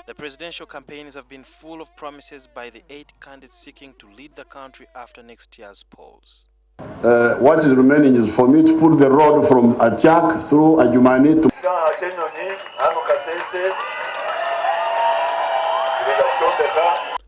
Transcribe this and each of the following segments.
The presidential campaigns have been full of promises by the 8 candidates seeking to lead the country after next year's polls. What is remaining is for me to put the road from Achak through Ajumani to...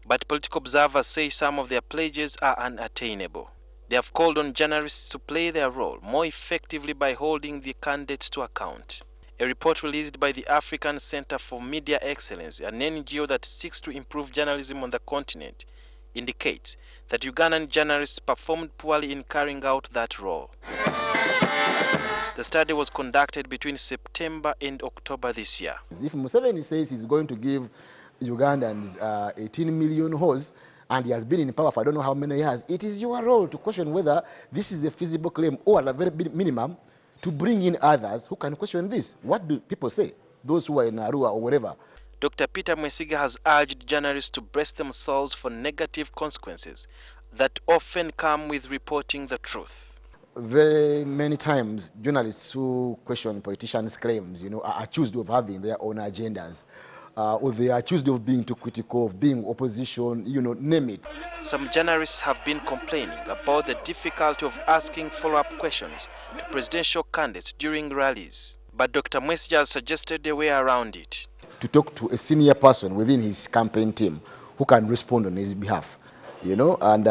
But political observers say some of their pledges are unattainable. They have called on journalists to play their role more effectively by holding the candidates to account. A report released by the African Center for Media Excellence, an NGO that seeks to improve journalism on the continent, indicates that Ugandan journalists performed poorly in carrying out that role. The study was conducted between September and October this year. If Museveni says he's going to give Ugandans 18 million holes, and he has been in power for I don't know how many years, it is your role to question whether this is a feasible claim, or at the very minimum, to bring in others who can question this. What do people say? Those who are in Arua or wherever. Dr. Peter Mwesiga has urged journalists to brace themselves for negative consequences that often come with reporting the truth. Very many times, journalists who question politicians' claims, are accused of having their own agendas. Or they are accused of being too critical, of being opposition, name it. Some journalists have been complaining about the difficulty of asking follow-up questions to presidential candidates during rallies. But Dr. Mwesiga has suggested a way around it. To talk to a senior person within his campaign team who can respond on his behalf, and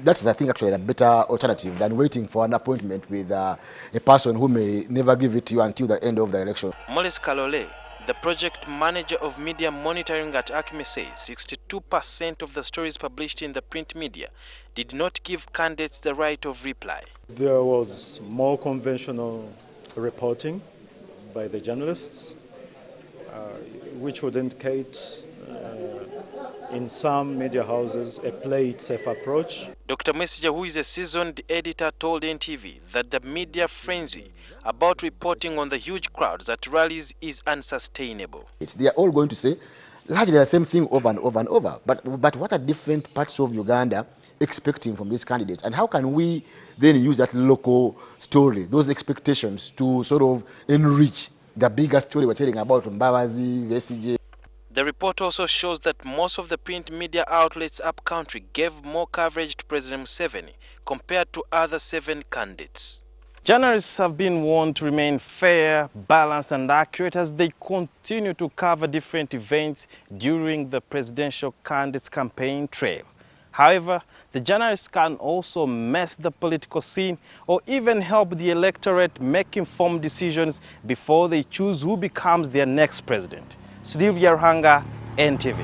that's, I think, actually a better alternative than waiting for an appointment with a person who may never give it to you until the end of the election. Mollis Kalole, the project manager of media monitoring at ACME, says 62% of the stories published in the print media did not give candidates the right of reply. There was more conventional reporting by the journalists, which would indicate in some media houses a play it safe approach. Dr. Mwesiga, who is a seasoned editor, told NTV that the media frenzy about reporting on the huge crowds at rallies is unsustainable. They are all going to say largely the same thing over and over and over. But what are different parts of Uganda expecting from these candidates? And how can we then use that local story, those expectations, to sort of enrich the bigger story we're telling about from Mbabazi, VCJ? The report also shows that most of the print media outlets upcountry gave more coverage to President Museveni compared to other 7 candidates. Journalists have been warned to remain fair, balanced and accurate as they continue to cover different events during the presidential candidate's campaign trail. However, the journalists can also mess the political scene or even help the electorate make informed decisions before they choose who becomes their next president. Sylvia Ruhanga, NTV.